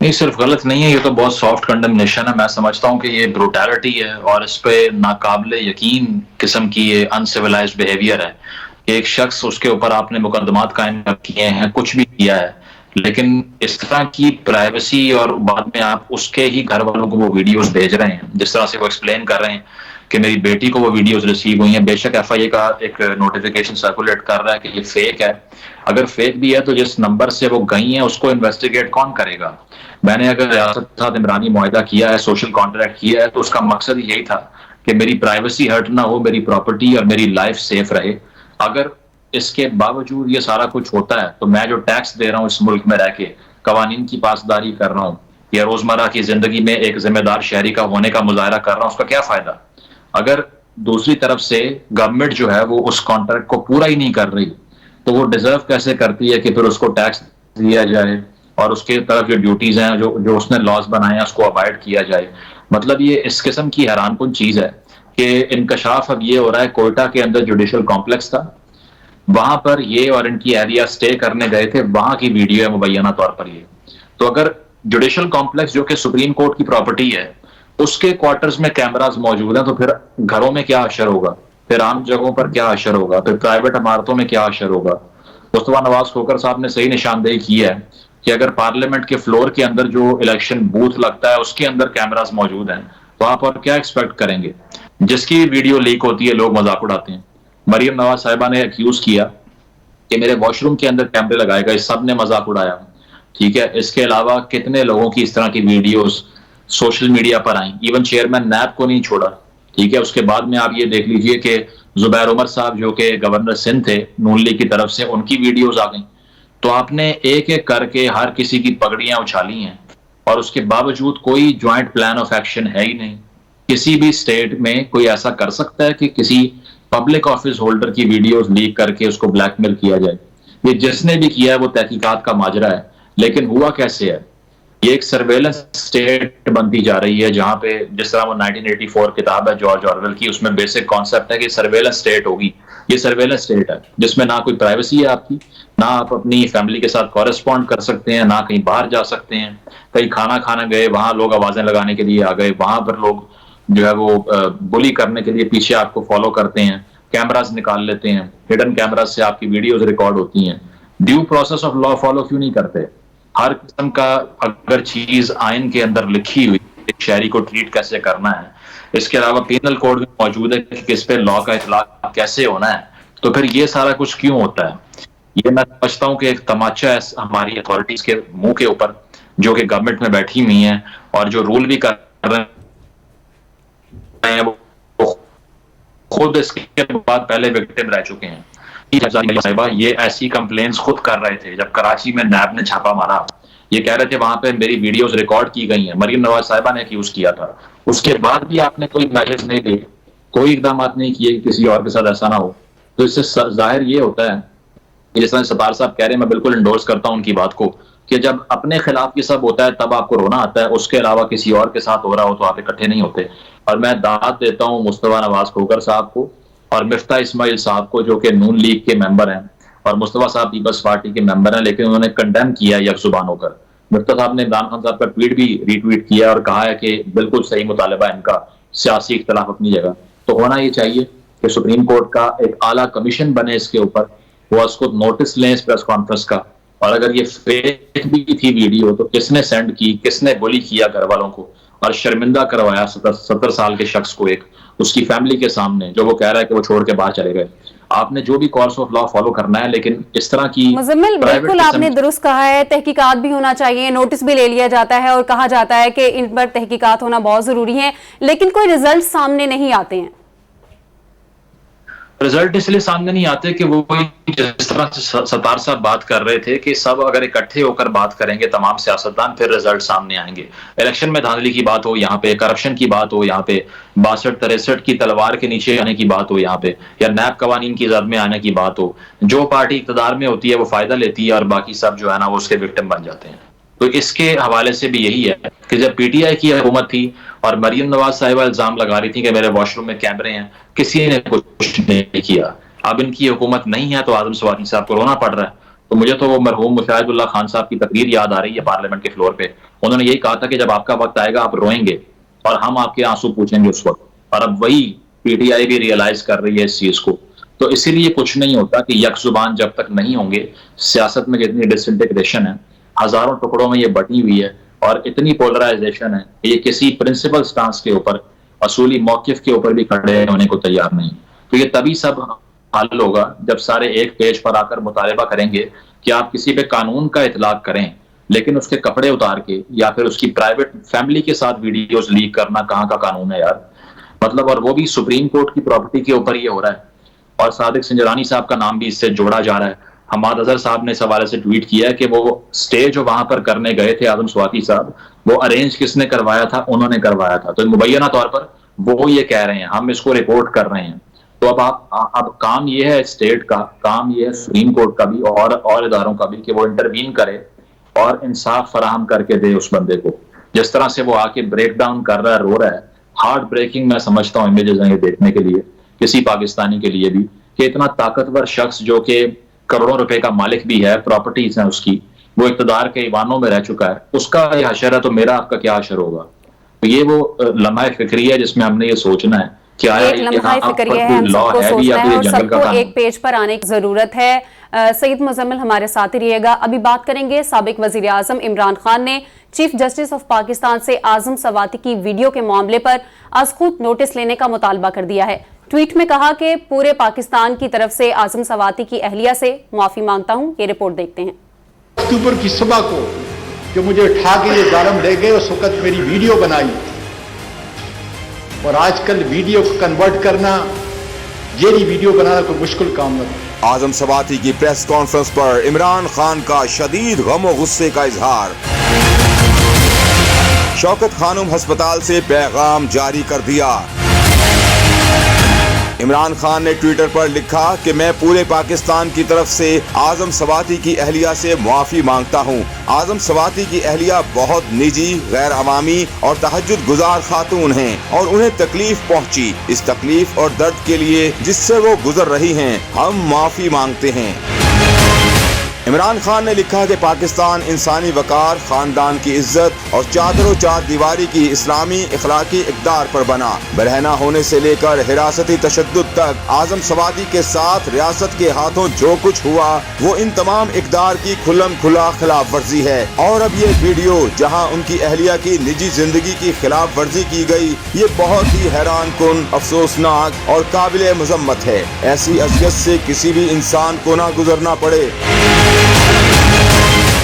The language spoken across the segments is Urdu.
نہیں صرف غلط نہیں ہے، یہ تو بہت سافٹ کنڈمنیشن ہے. میں سمجھتا ہوں کہ یہ بروٹیلٹی ہے اور اس پہ ناقابل یقین قسم کی یہ انسیولائزڈ بیہیویئر ہے کہ ایک شخص اس کے اوپر آپ نے مقدمات قائم کیے ہیں، کچھ بھی کیا ہے، لیکن اس طرح کی پرائیویسی اور بعد میں آپ اس کے ہی گھر والوں کو وہ ویڈیوز بھیج رہے ہیں جس طرح سے وہ ایکسپلین کر رہے ہیں کہ میری بیٹی کو وہ ویڈیوز ریسیو ہوئی ہیں. بے شک ایف آئی اے کا ایک نوٹیفیکیشن سرکولیٹ کر رہا ہے کہ یہ فیک ہے. اگر فیک بھی ہے تو جس نمبر سے وہ گئی ہیں اس کو انویسٹیگیٹ کون کرے گا؟ میں نے اگر ریاست کے ساتھ عمرانی معاہدہ کیا ہے، سوشل کانٹریکٹ کیا ہے، تو اس کا مقصد یہی تھا کہ میری پرائیویسی ہرٹ نہ ہو، میری پراپرٹی اور میری لائف سیف رہے. اگر اس کے باوجود یہ سارا کچھ ہوتا ہے تو میں جو ٹیکس دے رہا ہوں اس ملک میں رہ کے، قوانین کی پاسداری کر رہا ہوں یا روزمرہ کی زندگی میں ایک ذمہ دار شہری کا ہونے کا مظاہرہ کر رہا ہوں، اس کا کیا فائدہ؟ اگر دوسری طرف سے گورنمنٹ جو ہے وہ اس کانٹریکٹ کو پورا ہی نہیں کر رہی تو وہ ڈیزرو کیسے کرتی ہے کہ پھر اس کو ٹیکس دیا جائے اور اس کے طرف جو ڈیوٹیز ہیں جو اس نے لاز بنائے ہیں اس کو ابائڈ کیا جائے؟ مطلب یہ اس قسم کی حیران کن چیز ہے کہ انکشاف اب یہ ہو رہا ہے. کوئٹہ کے اندر جوڈیشل کمپلیکس تھا، وہاں پر یہ اور ان کی اہلیہ سٹے کرنے گئے تھے، وہاں کی ویڈیو ہے مبینہ طور پر یہ. تو اگر جوڈیشل کمپلیکس جو کہ سپریم کورٹ کی پراپرٹی ہے اس کے کوارٹرز میں کیمراز موجود ہیں، تو پھر گھروں میں کیا اشر ہوگا؟ پھر عام جگہوں پر کیا اشر ہوگا؟ پھر پرائیویٹ عمارتوں میں کیا اشر ہوگا؟ مصطفیٰ نواز کھوکھر صاحب نے صحیح نشاندہی کی ہے کہ اگر پارلیمنٹ کے فلور کے اندر جو الیکشن بوتھ لگتا ہے اس کے اندر کیمراز موجود ہیں تو آپ اور کیا ایکسپیکٹ کریں گے؟ جس کی ویڈیو لیک ہوتی ہے لوگ مذاق اڑاتے ہیں. مریم نواز صاحبہ نے ایکیوز کیا کہ میرے واش روم کے اندر کیمرے لگائے گئے، سب نے مذاق اڑایا. ٹھیک ہے، اس کے علاوہ کتنے لوگوں کی اس طرح کی ویڈیوز سوشل میڈیا پر آئیں، ایون چیئرمین نیب کو نہیں چھوڑا. ٹھیک ہے، اس کے بعد میں آپ یہ دیکھ لیجئے کہ زبیر عمر صاحب جو کہ گورنر سندھ تھے نون لیگ کی طرف سے، ان کی ویڈیوز آ گئیں. تو آپ نے ایک ایک کر کے ہر کسی کی پگڑیاں اچھالی ہیں اور اس کے باوجود کوئی جوائنٹ پلان آف ایکشن ہے ہی نہیں. کسی بھی اسٹیٹ میں کوئی ایسا کر سکتا ہے کہ کسی پبلک آفس ہولڈر کی ویڈیوز لیک کر کے اس کو بلیک میل کیا جائے؟ یہ جس نے بھی کیا ہے وہ تحقیقات کا ماجرا ہے. لیکن ہوا کیسے ہے؟ یہ ایک سرویلنس اسٹیٹ بنتی جا رہی ہے جہاں پہ جس طرح وہ 1984 کتاب ہے جارج آرویل کی، اس میں بیسک کانسیپٹ ہے کہ سرویلنس اسٹیٹ ہوگی. یہ سرویلنس اسٹیٹ ہے جس میں نہ کوئی پرائیویسی ہے آپ کی، نہ آپ اپنی فیملی کے ساتھ کورسپونڈ کر سکتے ہیں، نہ کہیں باہر جا سکتے ہیں. کہیں کھانا کھانا گئے وہاں لوگ آوازیں لگانے کے لیے آ گئے، وہاں پر لوگ جو ہے وہ بلی کرنے کے لیے پیچھے آپ کو فالو کرتے ہیں، کیمراز نکال لیتے ہیں، ہڈن کیمراز سے آپ کی ویڈیوز ریکارڈ ہوتی ہیں. Due process of law follow کیوں نہیں کرتے؟ ہر قسم کا اگر چیز آئین کے اندر لکھی ہوئی ایک شہری کو ٹریٹ کیسے کرنا ہے، اس کے علاوہ پینل کوڈ میں موجود ہے کہ کس پہ لا کا اطلاق کیسے ہونا ہے، تو پھر یہ سارا کچھ کیوں ہوتا ہے؟ یہ میں سمجھتا ہوں کہ ایک تماچا ہے ہماری اتھارٹیز کے منہ کے اوپر جو کہ گورنمنٹ میں بیٹھی ہوئی ہیں اور جو رول بھی کر رہے ہیں وہ خود اس کے بعد پہلے وکٹم رہ چکے ہیں. صاحبہ یہ ایسی کمپلینز خود کر رہے تھے جب کراچی میں نیب نے چھاپا مارا، یہ کہہ رہے تھے وہاں پہ میری ویڈیوز ریکارڈ کی گئی ہیں. مریم نواز صاحبہ نے ایکیوز کیا تھا، اس کے بعد بھی آپ نے کوئی میسج نہیں دی، کوئی اقدامات نہیں کیے کہ کسی اور کے ساتھ ایسا نہ ہو. تو اس سے ظاہر یہ ہوتا ہے کہ جس طرح ستار صاحب کہہ رہے ہیں، میں بالکل انڈورس کرتا ہوں ان کی بات کو کہ جب اپنے خلاف یہ سب ہوتا ہے تب آپ کو رونا آتا ہے، اس کے علاوہ کسی اور کے ساتھ ہو رہا ہو تو آپ اکٹھے نہیں ہوتے. اور میں داد دیتا ہوں مصطفیٰ نواز کھوکھر صاحب کو اور مفتاح اسماعیل صاحب کو جو کہ نون لیگ کے ممبر ہیں، اور مصطفیٰ صاحب پیپلز پارٹی کے ممبر ہیں، لیکن انہوں نے کنڈیم کیا یک زبان ہو کر. مفتاح صاحب نے عمران خان صاحب کا ٹویٹ بھی ری ٹویٹ کیا اور کہا ہے کہ بالکل صحیح مطالبہ ہے ان کا، سیاسی اختلاف اپنی جگہ. تو ہونا یہ چاہیے کہ سپریم کورٹ کا ایک اعلیٰ کمیشن بنے اس کے اوپر، وہ اس کو نوٹس لیں اس پریس کانفرنس کا. اور اگر یہ فیک بھی تھی ویڈیو تو کس نے سینڈ کی، کس نے بلی کیا گھر والوں کو اور شرمندہ کروایا 70 سال کے شخص کو ایک اس کی فیملی کے سامنے جو وہ کہہ رہا ہے کہ وہ چھوڑ کے باہر چلے گئے. آپ نے جو بھی کورس آف لا فالو کرنا ہے، لیکن اس طرح کی مزمل بالکل آپ نے درست کہا ہے، تحقیقات بھی ہونا چاہیے، نوٹس بھی لے لیا جاتا ہے اور کہا جاتا ہے کہ ان پر تحقیقات ہونا بہت ضروری ہے، لیکن کوئی رزلٹ سامنے نہیں آتے ہیں. رزلٹ اس لیے سامنے نہیں آتے کہ وہ جس طرح سے ستار صاحب بات کر رہے تھے کہ سب اگر اکٹھے ہو کر بات کریں گے تمام سیاستدان پھر رزلٹ سامنے آئیں گے. الیکشن میں دھاندلی کی بات ہو یہاں پہ، کرپشن کی بات ہو یہاں پہ، 62-63 کی تلوار کے نیچے آنے کی بات ہو یہاں پہ، یا نیب قوانین کی زد میں آنے کی بات ہو، جو پارٹی اقتدار میں ہوتی ہے وہ فائدہ لیتی ہے اور باقی سب جو ہے نا وہ اس کے وکٹم بن جاتے ہیں. تو اس کے حوالے سے بھی یہی ہے کہ جب پی ٹی آئی کی حکومت تھی اور مریم نواز صاحبہ الزام لگا رہی تھی کہ میرے واش روم میں کیمرے ہیں، کسی نے کچھ نہیں کیا. اب ان کی حکومت نہیں ہے تو اعظم سواری صاحب کو رونا پڑ رہا ہے. تو مجھے تو وہ مرحوم مشاہد اللہ خان صاحب کی تقریر یاد آ رہی ہے پارلیمنٹ کے فلور پہ. انہوں نے یہی کہا تھا کہ جب آپ کا وقت آئے گا آپ روئیں گے اور ہم آپ کے آنسو پوچھیں گے اس وقت. اور اب وہی پی ٹی آئی بھی ریئلائز کر رہی ہے اس چیز کو. تو اسی لیے کچھ نہیں ہوتا کہ یک زبان جب تک نہیں ہوں گے. سیاست میں جتنی ڈس انٹیگریشن ہے, ہزاروں ٹکڑوں میں یہ بٹی ہوئی ہے, اور اتنی پولرائزیشن ہے, یہ کسی پرنسپل سٹانس کے اوپر, اصولی موقف کے اوپر بھی کھڑے ہونے کو تیار نہیں. تو یہ تبھی سب حل ہوگا جب سارے ایک پیج پر آ کر مطالبہ کریں گے کہ آپ کسی پہ قانون کا اطلاق کریں, لیکن اس کے کپڑے اتار کے یا پھر اس کی پرائیویٹ فیملی کے ساتھ ویڈیوز لیک کرنا کہاں کا قانون ہے یار. مطلب, اور وہ بھی سپریم کورٹ کی پراپرٹی کے اوپر یہ ہو رہا ہے. اور صادق سنجرانی صاحب کا نام بھی اس سے جوڑا جا رہا ہے. حماد اظہر صاحب نے اس حوالے سے ٹویٹ کیا ہے کہ وہ سٹے جو وہاں پر کرنے گئے تھے اعظم سواتی صاحب, وہ ارینج کس نے کروایا تھا؟ انہوں نے کروایا تھا. تو مبینہ طور پر وہ یہ کہہ رہے ہیں, ہم اس کو رپورٹ کر رہے ہیں. تو اب کام یہ ہے اسٹیٹ کا, کام یہ ہے سپریم کورٹ کا بھی اور اداروں کا بھی کہ وہ انٹروین کرے اور انصاف فراہم کر کے دے اس بندے کو. جس طرح سے وہ آ کے بریک ڈاؤن کر رہا ہے, رو رہا ہے, ہارٹ بریکنگ میں سمجھتا ہوں امیجز ہیں یہ دیکھنے کے لیے, کسی پاکستانی کے لیے بھی, کہ اتنا طاقتور شخص جو کہ کروڑوں روپے کا مالک بھی ہے, پراپرٹیز ہیں اس کی, وہ اقتدار کے ایوانوں میں رہ چکا ہے, اس کا یہ حشر ہے تو میرا آپ کا کیا حشر ہوگا. تو یہ وہ لمحہ فکری ہے جس میں ہم نے یہ سوچنا ہے کہ آیا لمحہ فکری ہے, ہم سب کو سوچنا ہے اور سب کو ایک پیج پر آنے کی ضرورت ہے. سید مزمل ہمارے ساتھ ہی رہیے گا. ابھی بات کریں گے, سابق وزیر اعظم عمران خان نے چیف جسٹس آف پاکستان سے اعظم سواتی کی ویڈیو کے معاملے پر از خود نوٹس لینے کا مطالبہ کر دیا ہے. ٹویٹ میں کہا کہ پورے پاکستان کی طرف سے اعظم سواتی کی اہلیہ سے معافی مانگتا ہوں. یہ رپورٹ دیکھتے ہیں. اکتوبر کی صبح کو جو مجھے اٹھا کے یہ ظالم لے گئے, اس وقت میری ویڈیو بنائی, اور آج کل ویڈیو کو کنورٹ کرنا, یہ ویڈیو بنانا کوئی مشکل کام نہیں. اعظم سواتی کی پریس کانفرنس پر عمران خان کا شدید غم و غصے کا اظہار. شوکت خانم ہسپتال سے پیغام جاری کر دیا. عمران خان نے ٹویٹر پر لکھا کہ میں پورے پاکستان کی طرف سے اعظم سواتی کی اہلیہ سے معافی مانگتا ہوں. اعظم سواتی کی اہلیہ بہت نجی, غیر عوامی اور تہجد گزار خاتون ہیں اور انہیں تکلیف پہنچی. اس تکلیف اور درد کے لیے جس سے وہ گزر رہی ہیں ہم معافی مانگتے ہیں. عمران خان نے لکھا کہ پاکستان انسانی وقار, خاندان کی عزت اور چادر و چار دیواری کی اسلامی اخلاقی اقدار پر بنا. برہنہ ہونے سے لے کر حراستی تشدد تک اعظم سواتی کے ساتھ ریاست کے ہاتھوں جو کچھ ہوا وہ ان تمام اقدار کی کھلم کھلا خلاف ورزی ہے. اور اب یہ ویڈیو جہاں ان کی اہلیہ کی نجی زندگی کی خلاف ورزی کی گئی, یہ بہت ہی حیران کن, افسوسناک اور قابل مذمت ہے. ایسی اذیت سے کسی بھی انسان کو نہ گزرنا پڑے.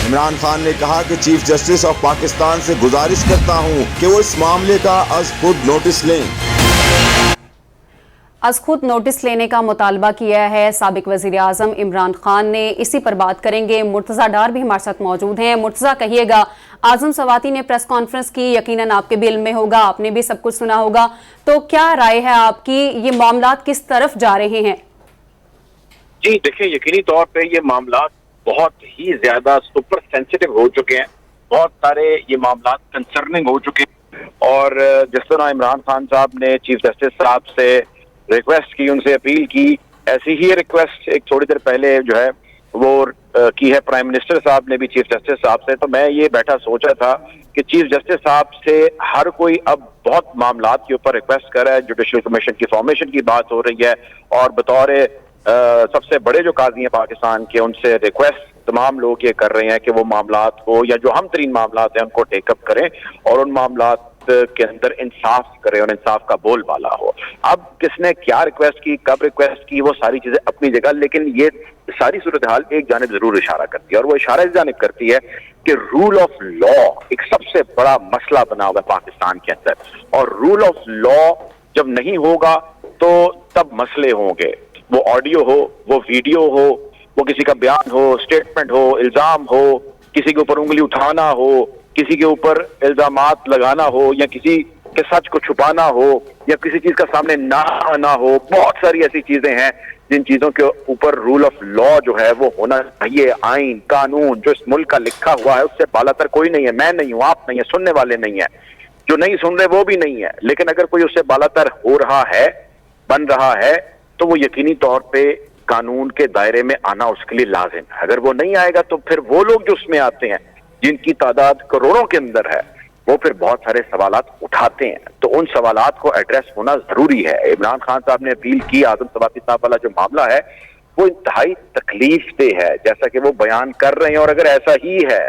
عمران خان نے کہا کہ چیف جسٹس آف پاکستان سے گزارش کرتا ہوں کہ وہ اس معاملے کا از خود نوٹس لیں. از خود نوٹس لینے کا مطالبہ کیا ہے سابق وزیر اعظم عمران خان نے. اسی پر بات کریں گے. مرتضیٰ ڈار بھی ہمارے ساتھ موجود ہیں. مرتضیٰ, کہیے گا, اعظم سواتی نے پریس کانفرنس کی, یقیناً آپ کے بھی علم میں ہوگا, آپ نے بھی سب کچھ سنا ہوگا, تو کیا رائے ہے آپ کی, یہ معاملات کس طرف جا رہے ہیں؟ جی دیکھیں, یقینی طور پہ یہ معاملات بہت ہی زیادہ سپر سینسیٹیو ہو چکے ہیں. بہت سارے یہ معاملات کنسرننگ ہو چکے ہیں. اور جس طرح عمران خان صاحب نے چیف جسٹس صاحب سے ریکویسٹ کی, ان سے اپیل کی, ایسی ہی ریکویسٹ ایک تھوڑی دیر پہلے جو ہے وہ کی ہے پرائم منسٹر صاحب نے بھی چیف جسٹس صاحب سے. تو میں یہ بیٹھا سوچا تھا کہ چیف جسٹس صاحب سے ہر کوئی اب بہت معاملات کے اوپر ریکویسٹ کر رہا ہے. جوڈیشل کمیشن کی فارمیشن کی بات ہو رہی ہے, اور بطور سب سے بڑے جو قاضی ہیں پاکستان کے, ان سے ریکویسٹ تمام لوگ یہ کر رہے ہیں کہ وہ معاملات کو, یا جو اہم ترین معاملات ہیں ان کو ٹیک اپ کریں اور ان معاملات کے اندر انصاف کریں اور انصاف کا بول بالا ہو. اب کس نے کیا ریکویسٹ کی, کب ریکویسٹ کی, وہ ساری چیزیں اپنی جگہ, لیکن یہ ساری صورتحال ایک جانب ضرور اشارہ کرتی ہے, اور وہ اشارہ اس جانب کرتی ہے کہ رول آف لا ایک سب سے بڑا مسئلہ بنا ہوا ہے پاکستان کے اندر. اور رول آف لا جب نہیں ہوگا تو تب مسئلے ہوں گے. وہ آڈیو ہو, وہ ویڈیو ہو, وہ کسی کا بیان ہو, اسٹیٹمنٹ ہو, الزام ہو, کسی کے اوپر انگلی اٹھانا ہو, کسی کے اوپر الزامات لگانا ہو, یا کسی کے سچ کو چھپانا ہو, یا کسی چیز کا سامنے نہ آنا ہو. بہت ساری ایسی چیزیں ہیں جن چیزوں کے اوپر رول آف لا جو ہے وہ ہونا چاہیے. آئین, قانون جو اس ملک کا لکھا ہوا ہے اس سے بالا تر کوئی نہیں ہے. میں نہیں ہوں, آپ نہیں ہیں, سننے والے نہیں ہیں, جو نہیں سن رہے وہ بھی نہیں ہے. لیکن اگر کوئی اس سے بالا تر ہو رہا ہے, بن رہا ہے, تو وہ یقینی طور پہ قانون کے دائرے میں آنا اس کے لیے لازم ہے. اگر وہ نہیں آئے گا تو پھر وہ لوگ جو اس میں آتے ہیں جن کی تعداد کروڑوں کے اندر ہے وہ پھر بہت سارے سوالات اٹھاتے ہیں. تو ان سوالات کو ایڈریس ہونا ضروری ہے. عمران خان صاحب نے اپیل کی, اعظم سواتی صاحب والا جو معاملہ ہے وہ انتہائی تکلیف دہ ہے جیسا کہ وہ بیان کر رہے ہیں. اور اگر ایسا ہی ہے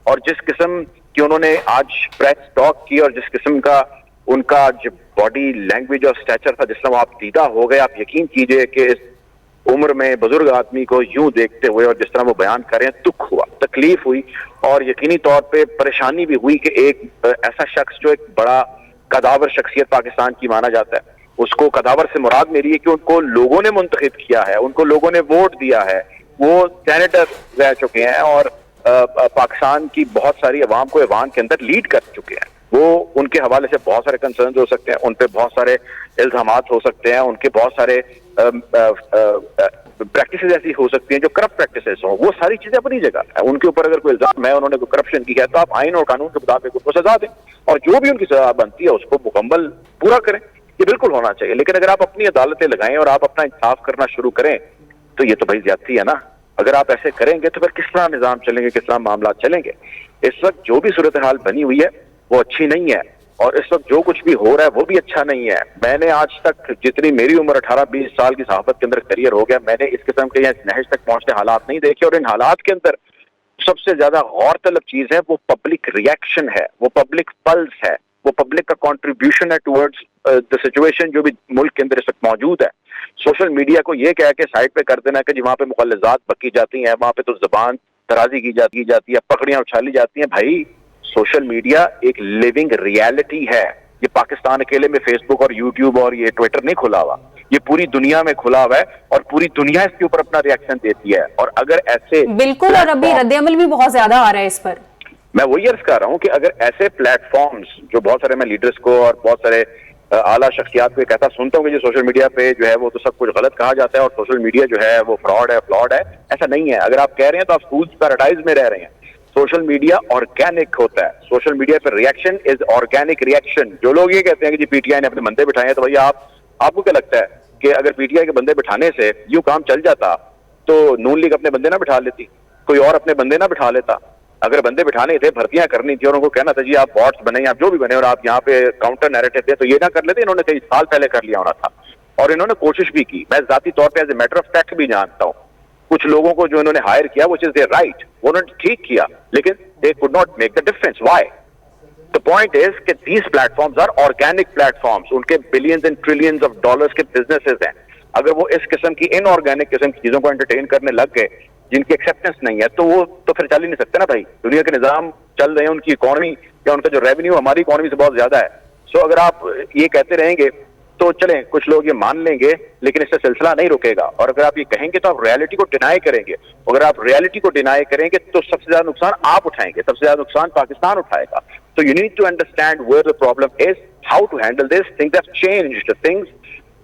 اور جس قسم کی انہوں نے آج پریس ٹاک کی اور جس قسم کا ان کا جو باڈی لینگویج اور اسٹیچر تھا جس طرح آپ دیدہ ہو گئے, آپ یقین کیجئے کہ اس عمر میں بزرگ آدمی کو یوں دیکھتے ہوئے اور جس طرح وہ بیان کر رہے ہیں دکھ ہوا, تکلیف ہوئی اور یقینی طور پہ پریشانی بھی ہوئی کہ ایک ایسا شخص جو ایک بڑا قداور شخصیت پاکستان کی مانا جاتا ہے, اس کو قداور سے مراد میری ہے کہ ان کو لوگوں نے منتخب کیا ہے, ان کو لوگوں نے ووٹ دیا ہے, وہ سینیٹر رہ چکے ہیں اور پاکستان کی بہت ساری عوام کو ایوان کے اندر لیڈ کر چکے ہیں. وہ ان کے حوالے سے بہت سارے کنسرنز ہو سکتے ہیں, ان پہ بہت سارے الزامات ہو سکتے ہیں, ان کے بہت سارے پریکٹسز ایسی ہو سکتی ہیں جو کرپٹ پریکٹسز ہوں. وہ ساری چیزیں اپنی جگہ ہے. ان کے اوپر اگر کوئی الزام ہے, انہوں نے کوئی کرپشن کی ہے تو آپ آئین اور قانون کے مطابق ان کو سزا دیں اور جو بھی ان کی سزا بنتی ہے اس کو مکمل پورا کریں. یہ بالکل ہونا چاہیے. لیکن اگر آپ اپنی عدالتیں لگائیں اور آپ اپنا انصاف کرنا شروع کریں تو یہ تو بھائی زیادتی ہے نا. اگر آپ ایسے کریں گے تو پھر کس طرح نظام چلیں گے, کس طرح معاملات چلیں گے. اس وقت جو بھی صورتحال بنی ہوئی ہے وہ اچھی نہیں ہے اور اس وقت جو کچھ بھی ہو رہا ہے وہ بھی اچھا نہیں ہے. میں نے آج تک جتنی میری عمر 18-20 سال کی صحافت کے اندر کیریئر ہو گیا, میں نے اس قسم کے اس نہج تک پہنچتے حالات نہیں دیکھے. اور ان حالات کے اندر سب سے زیادہ غور طلب چیز ہے وہ پبلک ریئیکشن ہے, وہ پبلک پلس ہے, وہ پبلک کا کنٹریبیوشن ہے ٹورڈز دی سچویشن جو بھی ملک کے اندر اس وقت موجود ہے. سوشل میڈیا کو یہ کہہ کے سائڈ پہ کر دینا کہ جی وہاں پہ مغالطات بکی جاتی ہیں, وہاں پہ تو زبان درازی کی جاتی ہے, پکڑیاں اچھالی جاتی ہیں. بھائی سوشل میڈیا ایک لیونگ ریالٹی ہے. یہ پاکستان اکیلے میں فیس بک اور یوٹیوب اور یہ ٹویٹر نہیں کھلا ہوا, یہ پوری دنیا میں کھلا ہوا ہے اور پوری دنیا اس کے اوپر اپنا ریئیکشن دیتی ہے. اور اگر ایسے بالکل, اور ابھی رد عمل بھی بہت زیادہ آ رہا ہے اس پر. میں وہی عرض کر رہا ہوں کہ اگر ایسے پلیٹ فارمز جو بہت سارے میں لیڈرز کو اور بہت سارے اعلیٰ شخصیات کو کہتا سنتا ہوں کہ جو سوشل میڈیا پہ جو ہے وہ تو سب کچھ غلط کہا جاتا ہے اور سوشل میڈیا جو ہے وہ فراڈ ہے, ایسا نہیں ہے. اگر آپ کہہ رہے ہیں تو آپ فولز پیراڈائز میں رہ رہے ہیں. سوشل میڈیا آرگینک ہوتا ہے. سوشل میڈیا پہ ریئیکشن از آرگینک ریئیکشن. جو لوگ یہ کہتے ہیں کہ جی پی ٹی آئی نے اپنے بندے بٹھائے ہیں, تو بھائی آپ کو کیا لگتا ہے کہ اگر پی ٹی آئی کے بندے بٹھانے سے یوں کام چل جاتا تو نون لیگ اپنے بندے نہ بٹھا لیتی, کوئی اور اپنے بندے نہ بٹھا لیتا؟ اگر بندے بٹھانے تھے, بھرتیاں کرنی تھی اور ان کو کہنا تھا جی آپ باٹس بنیں, آپ جو بھی بنے اور آپ یہاں پہ کاؤنٹر نیریٹو دیں, تو یہ نہ کر لیتے. انہوں نے کئی سال پہلے کر لیا ہونا تھا اور انہوں نے کوشش بھی کی. میں ذاتی طور پہ as a matter of fact بھی جانتا ہوں کچھ لوگوں کو جو انہوں نے ہائر کیا وچ از دیئر رائٹ, وہ انہوں نے ٹھیک کیا, لیکن they could not make the difference. Why? The point is کہ these platforms are organic platforms. ان کے billions and trillions of dollars کے businesses ہیں. اگر وہ اس قسم کی ان آرگینک قسم کی چیزوں کو انٹرٹین کرنے لگ گئے جن کی ایکسیپٹنس نہیں ہے تو وہ تو پھر چل ہی نہیں سکتے نا بھائی. دنیا کے نظام چل رہے ہیں, ان کی اکانومی یا ان کا جو ریونیو ہماری اکانومی سے بہت زیادہ ہے. سو اگر آپ یہ کہتے رہیں گے تو چلیں کچھ لوگ یہ مان لیں گے لیکن اس سے سلسلہ نہیں رکے گا. اور اگر آپ یہ کہیں گے تو آپ ریالٹی کو ڈینائی کریں گے. اگر آپ ریالٹی کو ڈینائی کریں گے تو سب سے زیادہ نقصان آپ اٹھائیں گے, سب سے زیادہ نقصان پاکستان اٹھائے گا. تو you need to understand where the problem is, how to handle this. Things have changed. Things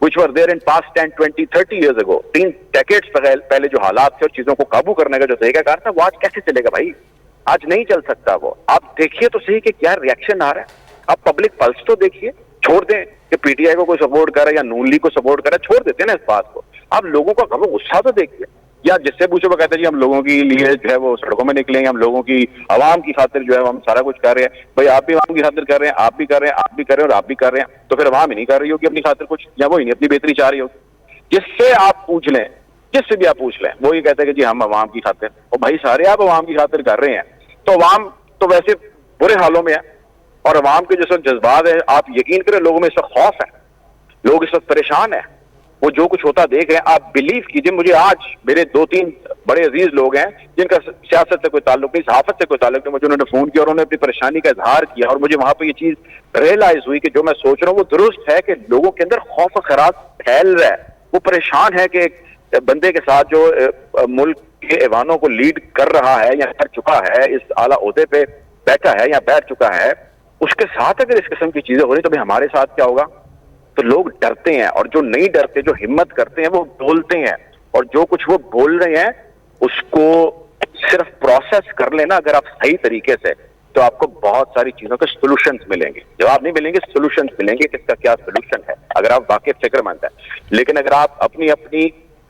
which were there in past 10, 20, 30 years ago. 3 decades پہلے جو حالات تھے اور چیزوں کو قابو کرنے کا جو طریقہ کار تھا وہ آج کیسے چلے گا بھائی؟ آج نہیں چل سکتا وہ. آپ دیکھیے تو صحیح کہ کیا ریئیکشن آ رہا ہے. آپ پبلک پلس تو دیکھیے. چھوڑ دیں کہ پی ٹی آئی کو کوئی سپورٹ کرے یا نون لیگ کو سپورٹ کرے, چھوڑ دیتے ہیں نا اس بات کو. آپ لوگوں کا غصہ تو دیکھیے. یا جس سے پوچھو وہ کہتے ہیں جی ہم لوگوں کے لیے جو ہے وہ سڑکوں میں نکلیں گے, ہم لوگوں کی عوام کی خاطر جو ہے ہم سارا کچھ کر رہے ہیں. بھائی آپ بھی عوام کی خاطر کر رہے ہیں, آپ بھی کر رہے ہیں, آپ بھی کر رہے ہیں اور آپ بھی کر رہے ہیں, تو پھر عوام ہی نہیں کر رہی ہوگی اپنی خاطر کچھ, یا وہی نہیں اپنی بہتری چاہ رہی ہوگی. جس سے آپ پوچھ لیں, جس سے بھی آپ پوچھ لیں, وہ یہ کہتے ہیں کہ جی ہم عوام کی خاطر. اور بھائی سارے آپ عوام کی خاطر کر رہے ہیں تو عوام تو ویسے برے حالوں میں ہے اور عوام کے جس وقت جذبات ہیں, آپ یقین کریں لوگوں میں اس وقت خوف ہے, لوگ اس وقت پریشان ہیں. وہ جو کچھ ہوتا دیکھ رہے ہیں, آپ بلیو کیجیے مجھے آج میرے 2-3 بڑے عزیز لوگ ہیں جن کا سیاست سے کوئی تعلق نہیں, صحافت سے کوئی تعلق نہیں, مجھے انہوں نے فون کیا اور انہوں نے اپنی پریشانی کا اظہار کیا اور مجھے وہاں پہ یہ چیز ریئلائز ہوئی کہ جو میں سوچ رہا ہوں وہ درست ہے کہ لوگوں کے اندر خوف و خراش پھیل رہا ہے. وہ پریشان ہے کہ ایک بندے کے ساتھ جو ملک کے ایوانوں کو لیڈ کر رہا ہے یا کر چکا ہے, اس اعلیٰ عہدے پہ بیٹھا ہے یا بیٹھ چکا ہے, اس کے ساتھ اگر اس قسم کی چیزیں ہو رہی تو ہمارے ساتھ کیا ہوگا؟ تو لوگ ڈرتے ہیں اور جو نہیں ڈرتے, جو ہمت کرتے ہیں وہ بولتے ہیں, اور جو کچھ وہ بول رہے ہیں اس کو صرف پروسیس کر لینا اگر آپ صحیح طریقے سے, تو آپ کو بہت ساری چیزوں کے سولوشنز ملیں گے. جواب نہیں ملیں گے, سولوشنز ملیں گے کہ اس کا کیا سولوشن ہے اگر آپ واقعی فکر مند ہیں. لیکن اگر آپ اپنی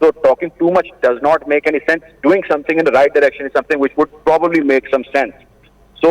so talking too much does not make any sense. Doing something in the right direction is something which would probably make some sense. So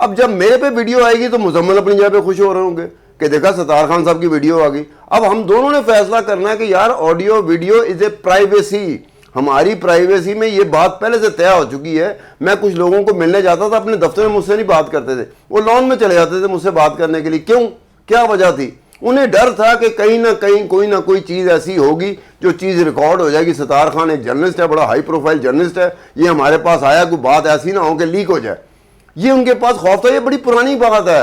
اب جب میرے پہ ویڈیو آئے گی تو مزمل اپنی جگہ پہ خوش ہو رہے ہوں گے کہ دیکھا ستار خان صاحب کی ویڈیو آ گئی. اب ہم دونوں نے فیصلہ کرنا ہے کہ یار آڈیو ویڈیو از اے پرائیویسی, ہماری پرائیویسی میں یہ بات پہلے سے طے ہو چکی ہے. میں کچھ لوگوں کو ملنے جاتا تھا اپنے دفتر میں, مجھ سے نہیں بات کرتے تھے, وہ لان میں چلے جاتے تھے مجھ سے بات کرنے کے لیے. کیوں؟ کیا وجہ تھی؟ انہیں ڈر تھا کہ کہیں نہ کہیں کوئی نہ کوئی چیز ایسی ہوگی جو چیز ریکارڈ ہو جائے گی. ستار خان ایک جرنلسٹ ہے, بڑا ہائی پروفائل جرنلسٹ ہے, یہ ہمارے پاس آیا, کوئی بات ایسی نہ ہو کہ لیک ہو جائے. یہ ان کے پاس خوف تھا. یہ بڑی پرانی بات ہے.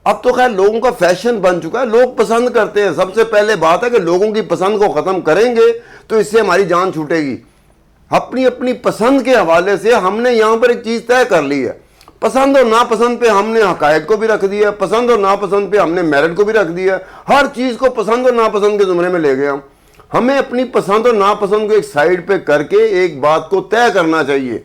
اب تو خیر لوگوں کا فیشن بن چکا ہے, لوگ پسند کرتے ہیں. سب سے پہلے بات ہے کہ لوگوں کی پسند کو ختم کریں گے تو اس سے ہماری جان چھوٹے گی. اپنی اپنی پسند کے حوالے سے ہم نے یہاں پر ایک چیز طے کر لی ہے. پسند اور ناپسند پہ ہم نے حقائق کو بھی رکھ دیا, پسند اور ناپسند پہ ہم نے میرٹ کو بھی رکھ دیا. ہر چیز کو پسند اور ناپسند کے زمرے میں لے گئے ہم. ہمیں اپنی پسند اور ناپسند کو ایک سائڈ پہ کر کے ایک بات کو طے کرنا چاہیے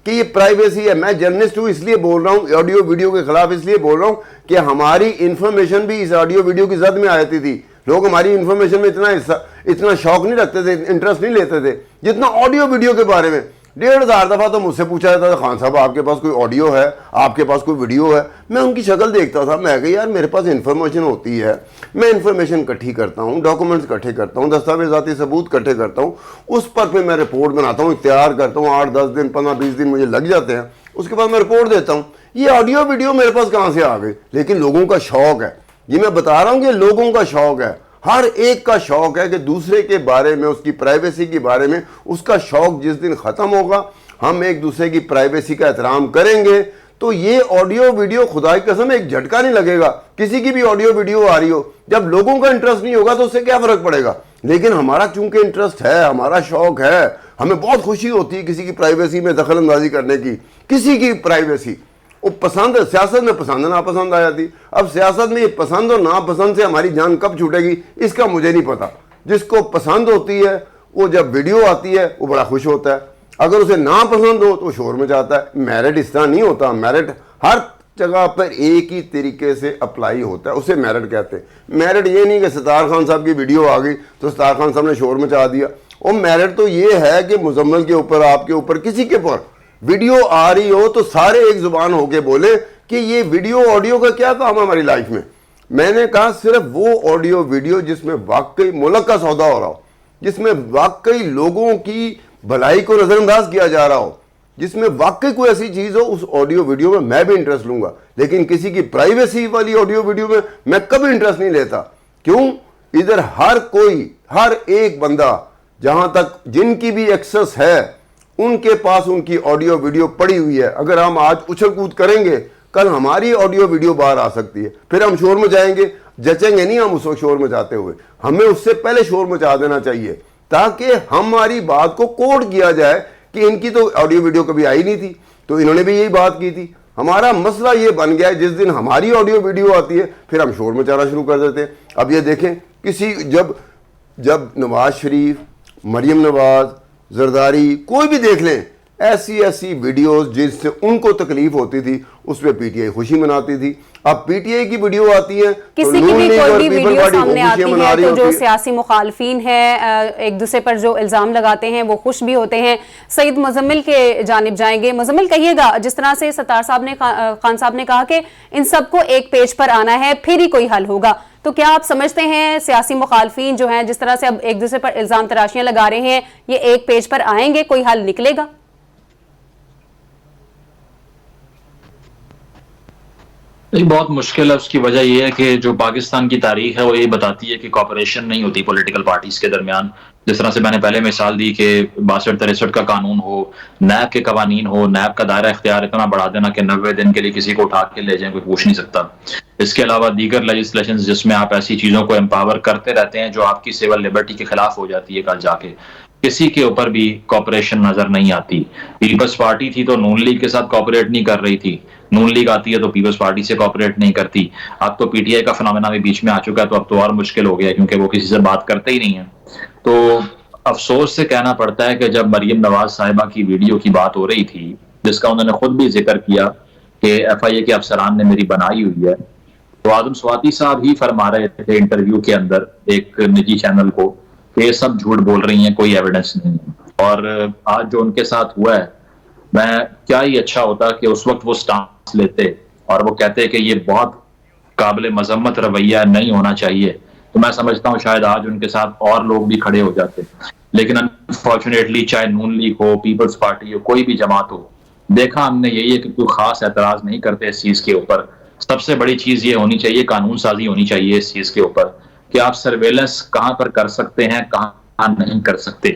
کہ یہ پرائیویسی ہے. میں جرنلسٹ ہوں اس لیے بول رہا ہوں, آڈیو ویڈیو کے خلاف اس لیے بول رہا ہوں کہ ہماری انفارمیشن بھی اس آڈیو ویڈیو کی زد میں آتی تھی. لوگ ہماری انفارمیشن میں اتنا شوق نہیں رکھتے تھے, انٹرسٹ نہیں لیتے تھے جتنا آڈیو ویڈیو کے بارے میں. 1,500 دفعہ تو مجھ سے پوچھا جاتا تھا, خان صاحب آپ کے پاس کوئی آڈیو ہے, آپ کے پاس کوئی ویڈیو ہے. میں ان کی شکل دیکھتا تھا, میں کہ یار میرے پاس انفارمیشن ہوتی ہے, میں انفارمیشن اکٹھی کرتا ہوں, ڈاکومنٹس اکٹھے کرتا ہوں, دستاویزاتی ثبوت اکٹھے کرتا ہوں, اس پر پھر میں رپورٹ بناتا ہوں, تیار کرتا ہوں. 8-10 دن 15-20 دن مجھے لگ جاتے ہیں, اس کے بعد میں رپورٹ دیتا ہوں. یہ آڈیو ویڈیو میرے پاس کہاں سے آ گئی؟ لیکن لوگوں کا شوق ہے. یہ میں بتا رہا ہوں کہ لوگوں کا شوق ہے, ہر ایک کا شوق ہے کہ دوسرے کے بارے میں, اس کی پرائیویسی کے بارے میں اس کا شوق جس دن ختم ہوگا, ہم ایک دوسرے کی پرائیویسی کا احترام کریں گے تو یہ آڈیو ویڈیو خدا کی قسم ایک جھٹکا نہیں لگے گا. کسی کی بھی آڈیو ویڈیو آ رہی ہو, جب لوگوں کا انٹرسٹ نہیں ہوگا تو اس سے کیا فرق پڑے گا؟ لیکن ہمارا چونکہ انٹرسٹ ہے, ہمارا شوق ہے, ہمیں بہت خوشی ہوتی ہے کسی کی پرائیویسی میں دخل اندازی کرنے کی. کسی کی پرائیویسی وہ پسند, سیاست میں پسند ناپسند آ جاتی. اب سیاست میں یہ پسند اور ناپسند سے ہماری جان کب چھوٹے گی اس کا مجھے نہیں پتا. جس کو پسند ہوتی ہے وہ جب ویڈیو آتی ہے وہ بڑا خوش ہوتا ہے, اگر اسے ناپسند ہو تو شور مچاتا ہے. میرٹ اس طرح نہیں ہوتا, میرٹ ہر جگہ پر ایک ہی طریقے سے اپلائی ہوتا ہے, اسے میرٹ کہتے ہیں. میرٹ یہ نہیں کہ ستار خان صاحب کی ویڈیو آ گئی تو ستار خان صاحب نے شور مچا دیا. اور میرٹ تو یہ ہے کہ مزمل کے اوپر, آپ کے اوپر, کسی کے اوپر ویڈیو آ رہی ہو تو سارے ایک زبان ہو کے بولے کہ یہ ویڈیو آڈیو کا کیا کام ہے ہماری لائف میں. میں نے کہا صرف وہ آڈیو ویڈیو جس میں واقعی ملک کا سودا ہو رہا ہو, جس میں واقعی لوگوں کی بھلائی کو نظر انداز کیا جا رہا ہو, جس میں واقعی کوئی ایسی چیز ہو, اس آڈیو ویڈیو میں بھی انٹرسٹ لوں گا. لیکن کسی کی پرائیویسی والی آڈیو ویڈیو میں کبھی انٹرسٹ نہیں لیتا. کیوں؟ ادھر ہر کوئی, ہر ایک بندہ, جہاں تک جن کی بھی ایکسس ہے ان کے پاس ان کی آڈیو ویڈیو پڑی ہوئی ہے. اگر ہم آج اچھل کود کریں گے کل ہماری آڈیو ویڈیو باہر آ سکتی ہے, پھر ہم شور مچائیں گے, جچیں گے نہیں ہم اس وقت شور مچاتے ہوئے. ہمیں اس سے پہلے شور مچا دینا چاہیے تاکہ ہماری بات کو کوڈ کیا جائے کہ ان کی تو آڈیو ویڈیو کبھی آئی نہیں تھی تو انہوں نے بھی یہی بات کی تھی. ہمارا مسئلہ یہ بن گیا ہے جس دن ہماری آڈیو ویڈیو آتی ہے پھر ہم شور مچانا شروع کر دیتے ہیں. اب یہ دیکھیں کسی جب نواز شریف, مریم نواز, زرداری, کوئی بھی دیکھ لیں, ایسی ویڈیوز جس سے ان کو تکلیف ہوتی تھی اس پہ پی ٹی آئی خوشی مناتی تھی. اب پی ٹی آئی کی ویڈیو آتی ہے, کسی کی بھی کوئی بھی ویڈیو سامنے آتی ہے تو جو سیاسی مخالفین ہیں ایک دوسرے پر جو الزام لگاتے ہیں وہ خوش بھی ہوتے ہیں. سعید مزمل کے جانب جائیں گے. مزمل کہیے گا, جس طرح سے ستار صاحب نے, خان صاحب نے کہا کہ ان سب کو ایک پیج پر آنا ہے پھر ہی کوئی حل ہوگا, تو کیا آپ سمجھتے ہیں سیاسی مخالفین جو ہیں جس طرح سے اب ایک دوسرے پر الزام تراشیاں لگا رہے ہیں یہ ایک پیج پر آئیں گے, کوئی حل نکلے گا؟ بہت مشکل ہے. اس کی وجہ یہ ہے کہ جو پاکستان کی تاریخ ہے وہ یہ بتاتی ہے کہ کوآپریشن نہیں ہوتی پولیٹیکل پارٹیز کے درمیان. جس طرح سے میں نے پہلے مثال دی کہ 62-63 کا قانون ہو, نیب کے قوانین ہو, نیب کا دائرہ اختیار اتنا بڑھا دینا کہ 90 دن کے لیے کسی کو اٹھا کے لے جائیں, کوئی پوچھ نہیں سکتا. اس کے علاوہ دیگر لیجسلیشنز جس میں آپ ایسی چیزوں کو امپاور کرتے رہتے ہیں جو آپ کی سول لبرٹی کے خلاف ہو جاتی ہے, کل جا کے کسی کے اوپر بھی کوآپریشن نظر نہیں آتی. پیپلز پارٹی تھی تو نون لیگ کے ساتھ کوآپریٹ نہیں کر رہی تھی, نون لیگ آتی ہے تو پیپلز پارٹی سے کوآپریٹ نہیں کرتی. اب تو پی ٹی آئی کا فنامنا بھی بیچ میں آ چکا ہے تو اب تو اور مشکل ہو گیا کیونکہ وہ کسی سے بات کرتے ہی نہیں ہیں. تو افسوس سے کہنا پڑتا ہے کہ جب مریم نواز صاحبہ کی ویڈیو کی بات ہو رہی تھی جس کا انہوں نے خود بھی ذکر کیا کہ ایف آئی اے کے افسران نے میری بنائی ہوئی ہے, تو آدم سواتی صاحب ہی فرما رہے تھے انٹرویو کے اندر ایک نجی چینل کو کہ یہ سب جھوٹ بول رہی ہیں, کوئی ایویڈنس نہیں. اور آج جو ان کے ساتھ ہوا ہے, میں کیا ہی اچھا ہوتا کہ اس وقت وہ سٹانس لیتے اور وہ کہتے ہیں کہ یہ بہت قابل مذمت رویہ نہیں ہونا چاہیے، تو میں سمجھتا ہوں شاید آج ان کے ساتھ اور لوگ بھی کھڑے ہو جاتے. لیکن انفارچونیٹلی چاہے نون لیگ ہو، پیپلز پارٹی ہو، کوئی بھی جماعت ہو، دیکھا ہم نے یہی ہے کہ کوئی خاص اعتراض نہیں کرتے اس چیز کے اوپر. سب سے بڑی چیز یہ ہونی چاہیے، قانون سازی ہونی چاہیے اس چیز کے اوپر کہ آپ سرویلنس کہاں پر کر سکتے ہیں، کہاں نہیں کر سکتے.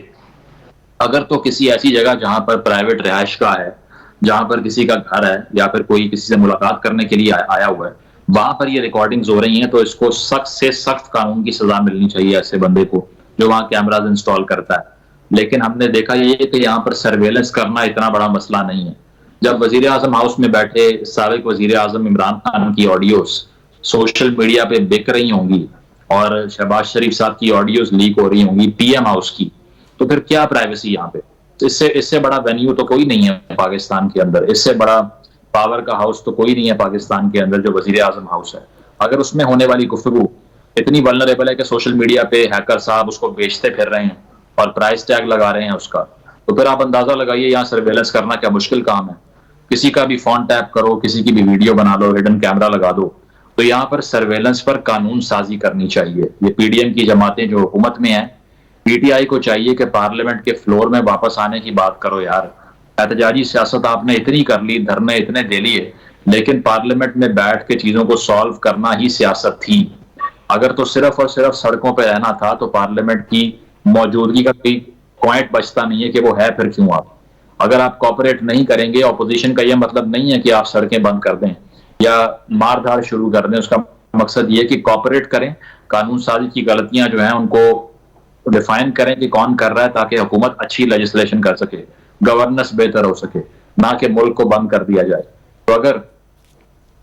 اگر تو کسی ایسی جگہ جہاں پر پرائیویٹ رہائش گاہ ہے، جہاں پر کسی کا گھر ہے یا پھر کوئی کسی سے ملاقات کرنے کے لیے آیا ہوا ہے، وہاں پر یہ ریکارڈنگز ہو رہی ہیں، تو اس کو سخت سے سخت قانون کی سزا ملنی چاہیے ایسے بندے کو جو وہاں کیمراز انسٹال کرتا ہے. لیکن ہم نے دیکھا یہ کہ یہاں پر سرویلنس کرنا اتنا بڑا مسئلہ نہیں ہے. جب وزیر اعظم ہاؤس میں بیٹھے سابق وزیر اعظم عمران خان کی آڈیوز سوشل میڈیا پہ بک رہی ہوں گی اور شہباز شریف صاحب کی آڈیوز لیک ہو رہی ہوں گی پی ایم ہاؤس کی، تو پھر کیا پرائیویسی یہاں پہ؟ اس سے بڑا وینیو تو کوئی نہیں ہے پاکستان کے اندر، اس سے بڑا پاور کا ہاؤس تو کوئی نہیں ہے پاکستان کے اندر جو وزیر اعظم ہاؤس ہے. اگر اس میں ہونے والی گفتگو اتنی ولنریبل ہے کہ سوشل میڈیا پہ ہیکر صاحب اس کو بیچتے پھر رہے ہیں اور پرائز ٹیگ لگا رہے ہیں اس کا، تو پھر آپ اندازہ لگائیے یہاں سرویلنس کرنا کیا مشکل کام ہے. کسی کا بھی فون ٹیپ کرو، کسی کی بھی ویڈیو بنا لو، ہڈن کیمرہ لگا دو. تو یہاں پر سرویلنس پر قانون سازی کرنی چاہیے. یہ پی ڈی ایم کی جماعتیں جو حکومت میں ہیں، پی ٹی آئی کو چاہیے کہ پارلیمنٹ کے فلور میں واپس آنے کی بات کرو یار. احتجاجی سیاست آپ نے اتنی کر لی، دھرنے اتنے دے لیے، لیکن پارلیمنٹ میں بیٹھ کے چیزوں کو سالو کرنا ہی سیاست تھی. اگر تو صرف اور صرف سڑکوں پہ رہنا تھا تو پارلیمنٹ کی موجودگی کا کوئی پوائنٹ بچتا نہیں ہے کہ وہ ہے پھر کیوں آپ. اگر آپ کوآپریٹ نہیں کریں گے، اپوزیشن کا یہ مطلب نہیں ہے کہ آپ سڑکیں بند کر دیں یا مار دھاڑ شروع کر دیں. اس کا مقصد یہ کہ کوآپریٹ کریں، قانون سازی کی غلطیاں جو ہیں ان کو ڈیفائن کریں کہ کون کر رہا ہے، تاکہ حکومت اچھی لیجسلیشن کر سکے، گورننس بہتر ہو سکے، نہ کہ ملک کو بند کر دیا جائے. تو اگر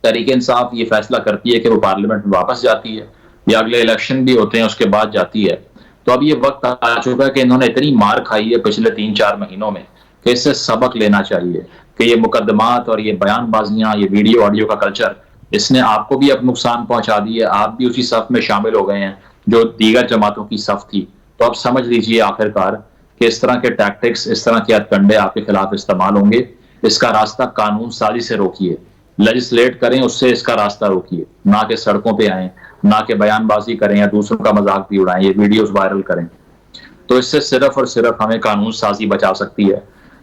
تحریک انصاف یہ فیصلہ کرتی ہے کہ وہ پارلیمنٹ میں واپس جاتی ہے یا اگلے الیکشن بھی ہوتے ہیں اس کے بعد جاتی ہے، تو اب یہ وقت آ چکا ہے کہ انہوں نے اتنی مار کھائی ہے پچھلے 3-4 مہینوں میں کہ اس سے سبق لینا چاہیے کہ یہ مقدمات اور یہ بیان بازیاں، یہ ویڈیو آڈیو کا کلچر، اس نے آپ کو بھی اب نقصان پہنچا دی ہے. آپ بھی اسی صف میں شامل ہو گئے ہیں جو دیگر جماعتوں کی صف تھی. تو اب سمجھ لیجئے آخرکار کہ اس طرح کے ٹیکٹکس، اس طرح کے ہتھ کنڈے آپ کے خلاف استعمال ہوں گے. اس کا راستہ قانون سازی سے روکیے، لیجسلیٹ کریں، اس سے اس کا راستہ روکیے، نہ کہ سڑکوں پہ آئیں، نہ کہ بیان بازی کریں یا دوسروں کا مذاق بھی اڑائیں، یہ ویڈیوز وائرل کریں. تو اس سے صرف اور صرف ہمیں قانون سازی بچا سکتی ہے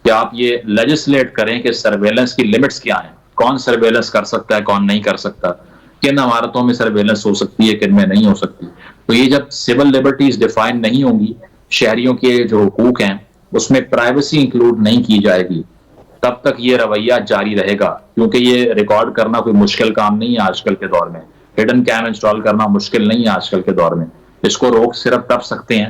کہ آپ یہ لیجسلیٹ کریں کہ سرویلنس کی لمٹس کیا ہیں، کون سرویلنس کر سکتا ہے، کون نہیں کر سکتا، کن عمارتوں میں سرویلنس ہو سکتی ہے، کن میں نہیں ہو سکتی. تو یہ جب سول لبرٹیز ڈیفائن نہیں ہوں گی، شہریوں کے جو حقوق ہیں اس میں پرائیویسی انکلوڈ نہیں کی جائے گی، تب تک یہ رویہ جاری رہے گا. کیونکہ یہ ریکارڈ کرنا کوئی مشکل کام نہیں ہے آج کل کے دور میں، ہڈن کیم انسٹال کرنا مشکل نہیں ہے آج کل کے دور میں. اس کو روک صرف تب سکتے ہیں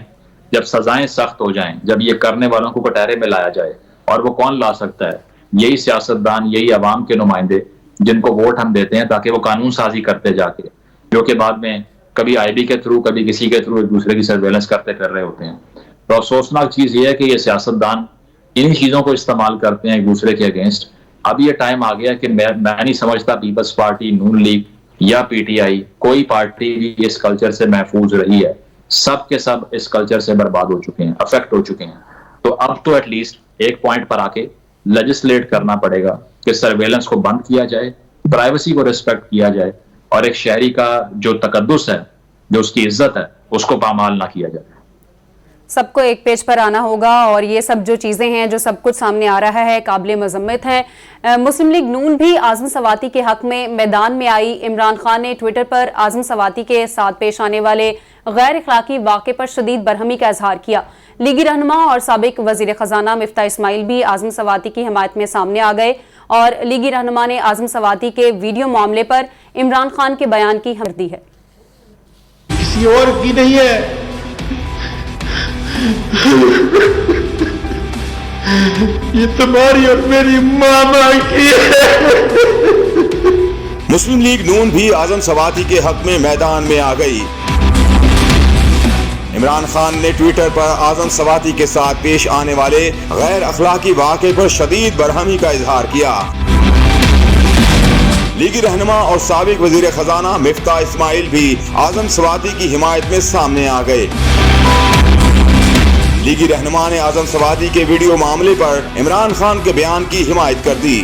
جب سزائیں سخت ہو جائیں، جب یہ کرنے والوں کو کٹہرے میں لایا جائے. اور وہ کون لا سکتا ہے؟ یہی سیاستدان، یہی عوام کے نمائندے جن کو ووٹ ہم دیتے ہیں تاکہ وہ قانون سازی کرتے جا کے، جو کہ بعد میں کبھی آئی بی کے تھرو، کبھی کسی کے تھرو ایک دوسرے کی سرویلنس کرتے پھر رہے ہوتے ہیں. تو افسوسناک چیز یہ ہے کہ یہ سیاستدان انہی چیزوں کو استعمال کرتے ہیں ایک دوسرے کے اگینسٹ. اب یہ ٹائم آ گیا کہ میں نہیں سمجھتا پیپلز پارٹی، نون لیگ یا پی ٹی آئی، کوئی پارٹی بھی اس کلچر سے محفوظ رہی ہے. سب کے سب اس کلچر سے برباد ہو چکے ہیں، افیکٹ ہو چکے ہیں. تو اب تو ایٹ لیسٹ ایک پوائنٹ پر آ کے لیجسلیٹ کرنا پڑے گا کہ سرویلنس کو بند کیا جائے، پرائیویسی کو ریسپیکٹ کیا جائے، اور ایک شہری کا جو تقدس ہے، جو اس کی عزت ہے، اس کو پامال نہ کیا جائے. سب کو ایک پیج پر آنا ہوگا، اور یہ سب جو چیزیں ہیں، جو سب کچھ سامنے آ رہا ہے، قابل مذمت ہے. مسلم لیگ نون بھی اعظم سواتی کے حق میں میدان میں آئی. عمران خان نے ٹویٹر پر اعظم سواتی کے ساتھ پیش آنے والے غیر اخلاقی واقعے پر شدید برہمی کا اظہار کیا. لیگی رہنما اور سابق وزیر خزانہ مفتاح اسماعیل بھی اعظم سواتی کی حمایت میں سامنے آ گئے، اور لیگی رہنما نے اعظم سواتی کے ویڈیو معاملے پر عمران خان کے بیان کی حمایت دی ہے. کسی اور کی نہیں ہے، یہ تمہاری اور میری ماما کی ہے. مسلم لیگ نون بھی اعظم سواتی کے حق میں میدان میں آ گئی. عمران خان نے ٹویٹر پر اعظم سواتی کے ساتھ پیش آنے والے غیر اخلاقی واقعے پر شدید برہمی کا اظہار کیا. لیگی رہنما اور سابق وزیر خزانہ مفتاح اسماعیل بھی اعظم سواتی کی حمایت میں سامنے آ گئے. لیگی رہنما نے اعظم سواتی کے ویڈیو معاملے پر عمران خان کے بیان کی حمایت کر دی.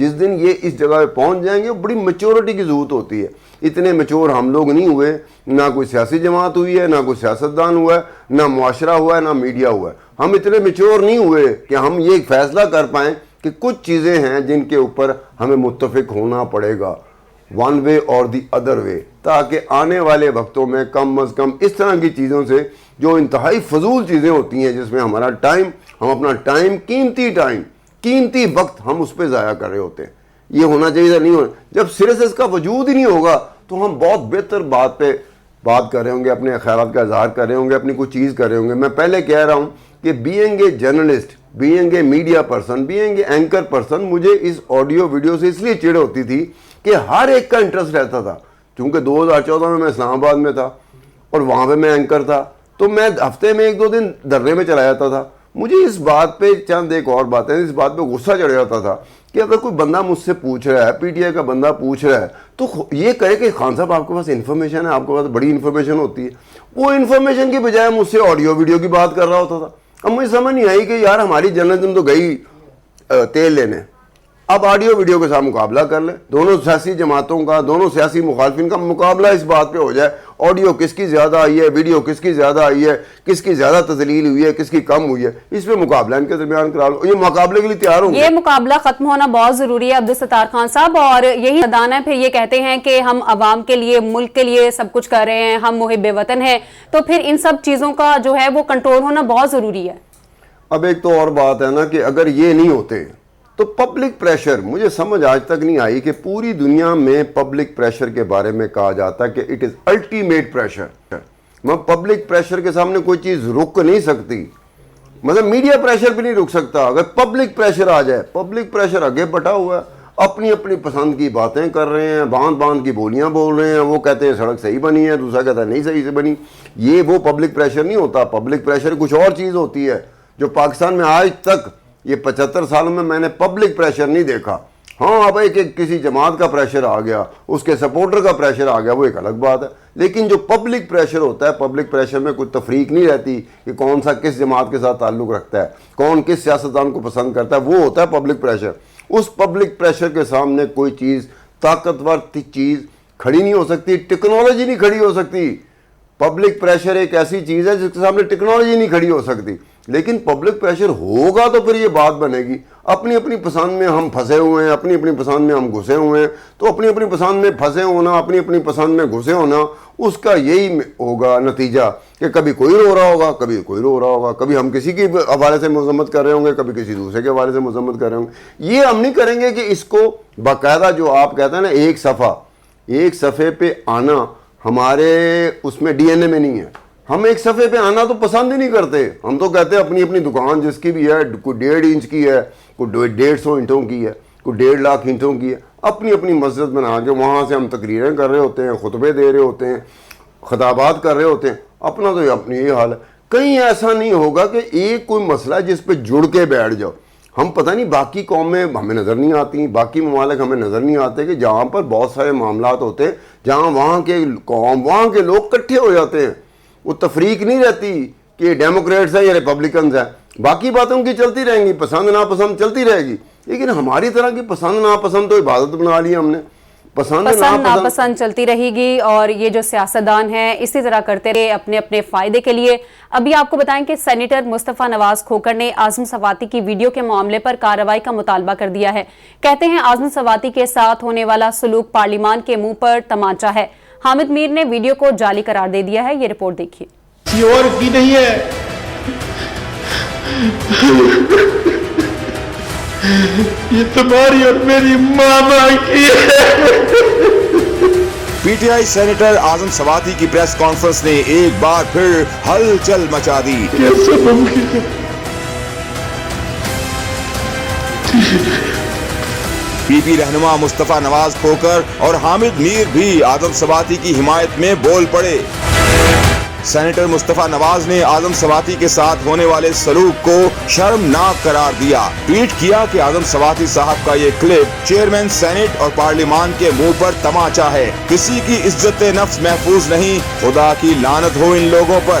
جس دن یہ اس جگہ پہ پہنچ جائیں گے بڑی میچورٹی کی ضرورت ہوتی ہے. اتنے میچور ہم لوگ نہیں ہوئے, نہ کوئی سیاسی جماعت ہوئی ہے, نہ کوئی سیاستدان ہوا ہے, نہ معاشرہ ہوا ہے, نہ میڈیا ہوا ہے. ہم اتنے میچور نہیں ہوئے کہ ہم یہ فیصلہ کر پائیں کہ کچھ چیزیں ہیں جن کے اوپر ہمیں متفق ہونا پڑے گا ون وے اور دی ادر وے, تاکہ آنے والے وقتوں میں کم از کم اس طرح کی چیزوں سے جو انتہائی فضول چیزیں ہوتی ہیں جس میں ہمارا ٹائم, ہم اپنا ٹائم, قیمتی وقت ہم اس پہ ضائع کر رہے ہوتے ہیں. یہ ہونا چاہیے, نہیں ہونا. جب سرے سے اس کا وجود ہی نہیں ہوگا تو ہم بہت بہتر بات پہ بات کر رہے ہوں گے, اپنے خیالات کا اظہار کر رہے ہوں گے, اپنی کوئی چیز کر رہے ہوں گے. میں پہلے کہہ رہا ہوں کہ being a journalist, being a media person, being a anchor person, مجھے اس آڈیو ویڈیو سے اس لیے چڑ ہوتی تھی کہ ہر ایک کا انٹرسٹ رہتا تھا. چونکہ 2014 میں اسلام آباد میں تھا اور وہاں پہ میں اینکر تھا, تو میں ہفتے میں 1-2 دن دھرنے میں چلا جاتا تھا. مجھے اس بات پہ چند ایک اور باتیں, اس بات پہ غصہ چڑھ جاتا تھا کہ اگر کوئی بندہ مجھ سے پوچھ رہا ہے, پی ٹی آئی کا بندہ پوچھ رہا ہے, تو یہ کہے کہ خان صاحب آپ کے پاس انفارمیشن ہے, آپ کے پاس بڑی انفارمیشن ہوتی ہے. وہ انفارمیشن کی بجائے مجھ سے آڈیو ویڈیو کی بات کر رہا ہوتا تھا. اب مجھے سمجھ نہیں آئی کہ یار ہماری جرنلزم تو گئی تیل لینے, اب آڈیو ویڈیو کے ساتھ مقابلہ کر لیں. دونوں سیاسی جماعتوں کا, دونوں سیاسی مخالفین کا مقابلہ اس بات پہ ہو جائے آڈیو کس کی زیادہ آئی ہے, ویڈیو کس کی زیادہ آئی ہے, کس کی زیادہ تذلیل ہوئی ہے, کس کی کم ہوئی ہے. اس پہ مقابلہ ان کے درمیان کرا لو. یہ مقابلے کے لیے تیار ہوں گے. یہ مقابلہ ختم ہونا بہت ضروری ہے عبدالستار خان صاحب, اور یہی ادان ہے. پھر یہ کہتے ہیں کہ ہم عوام کے لیے, ملک کے لیے سب کچھ کر رہے ہیں, ہم محب وطن ہیں, تو پھر ان سب چیزوں کا جو ہے وہ کنٹرول ہونا بہت ضروری ہے. اب ایک تو اور بات ہے نا کہ اگر یہ نہیں ہوتے تو پبلک پریشر, مجھے سمجھ آج تک نہیں آئی کہ پوری دنیا میں پبلک پریشر کے بارے میں کہا جاتا ہے کہ it is ultimate pressure. Public pressure کے سامنے کوئی چیز رک نہیں سکتی, مطلب میڈیا پریشر بھی نہیں رک سکتا. اگر پبلک پریشر آ جائے, پبلک پریشر آگے بٹا ہوا ہے, اپنی اپنی پسند کی باتیں کر رہے ہیں, باندھ کی بولیاں بول رہے ہیں. وہ کہتے ہیں سڑک صحیح بنی ہے, دوسرا کہتا ہے نہیں صحیح سے بنی. یہ وہ پبلک پریشر نہیں ہوتا. پبلک پریشر کچھ اور چیز ہوتی ہے جو پاکستان میں آج تک یہ 75 سالوں میں نے پبلک پریشر نہیں دیکھا. ہاں اب ایک کسی جماعت کا پریشر آ گیا, اس کے سپورٹر کا پریشر آ گیا, وہ ایک الگ بات ہے. لیکن جو پبلک پریشر ہوتا ہے, پبلک پریشر میں کوئی تفریق نہیں رہتی کہ کون سا کس جماعت کے ساتھ تعلق رکھتا ہے, کون کس سیاستدان کو پسند کرتا ہے. وہ ہوتا ہے پبلک پریشر. اس پبلک پریشر کے سامنے کوئی چیز, طاقتور چیز کھڑی نہیں ہو سکتی, ٹیکنالوجی نہیں کھڑی ہو سکتی. پبلک پریشر ایک ایسی چیز ہے جس کے سامنے ٹیکنالوجی نہیں کھڑی ہو سکتی. لیکن پبلک پریشر ہوگا تو پھر یہ بات بنے گی. اپنی اپنی پسند میں ہم پھنسے ہوئے ہیں, اپنی اپنی پسند میں ہم گھسے ہوئے ہیں, تو اپنی اپنی پسند میں پھنسے ہونا, اپنی اپنی پسند میں گھسے ہونا, اس کا یہی ہوگا نتیجہ کہ کبھی کوئی رو رہا ہوگا, کبھی کوئی رو رہا ہوگا, کبھی ہم کسی کے حوالے سے مذمت کر رہے ہوں گے, کبھی کسی دوسرے کے حوالے سے مذمت کر رہے ہوں گے. یہ ہم نہیں کریں گے کہ اس کو باقاعدہ, جو آپ کہتے ہیں نا ایک صفحے پہ آنا, ہمارے اس میں ڈی این اے میں نہیں ہے. ہم ایک صفحے پہ آنا تو پسند ہی نہیں کرتے. ہم تو کہتے ہیں اپنی اپنی دکان جس کی بھی ہے, کوئی 1.5 انچ کی ہے, کوئی 150 اینٹوں کی ہے, کوئی 1.5 لاکھ اینٹوں کی ہے, اپنی اپنی مسجد بنا کے وہاں سے ہم تقریریں کر رہے ہوتے ہیں, خطبے دے رہے ہوتے ہیں, خطابات کر رہے ہوتے ہیں. اپنا تو اپنی یہ حال ہے. کہیں ایسا نہیں ہوگا کہ ایک کوئی مسئلہ جس پہ جڑ کے بیٹھ جاؤ. ہم پتہ نہیں باقی قومیں ہمیں نظر نہیں آتی, باقی ممالک ہمیں نظر نہیں آتے کہ جہاں پر بہت سارے معاملات ہوتے ہیں, جہاں وہاں کے قوم, وہاں کے لوگ اکٹھے ہو جاتے ہیں. وہ تفریق نہیں رہتی کہ یہ ڈیموکریٹس ہیں یا ریپبلکنز ہیں. باقی باتوں کی چلتی رہیں گی, پسند ناپسند چلتی رہے گی, لیکن ہماری طرح کی پسند ناپسند تو عبادت بنا لی ہم نے. پسند ناپسند چلتی رہے گی, اور یہ جو سیاستدان ہیں اسی طرح کرتے رہے اپنے اپنے فائدے کے لیے. ابھی آپ کو بتائیں کہ سینیٹر مصطفیٰ نواز کھوکھر نے اعظم سواتی کی ویڈیو کے معاملے پر کارروائی کا مطالبہ کر دیا ہے. کہتے ہیں اعظم سواتی کے ساتھ ہونے والا سلوک پارلیمان کے منہ پر تمانچہ ہے. حامد میر نے ویڈیو کو جعلی قرار دے دیا ہے. یہ رپورٹ دیکھیے. یہ اور کی نہیں ہے, یہ تمہاری اور میری ماما کی ہے. پی ٹی آئی سینیٹر اعظم سواتی کی پریس کانفرنس نے ایک بار پھر ہلچل مچا دی. کیسے ممکن ہے؟ پی پی رہنما مصطفیٰ نواز کھوکھر اور حامد میر بھی اعظم سواتی کی حمایت میں بول پڑے. سینیٹر مصطفیٰ نواز نے اعظم سواتی کے ساتھ ہونے والے سلوک کو شرمناک قرار دیا. ٹویٹ کیا کہ اعظم سواتی صاحب کا یہ کلپ چیئرمین سینٹ اور پارلیمان کے منہ پر تماچا ہے. کسی کی عزت نفس محفوظ نہیں, خدا کی لعنت ہو ان لوگوں پر.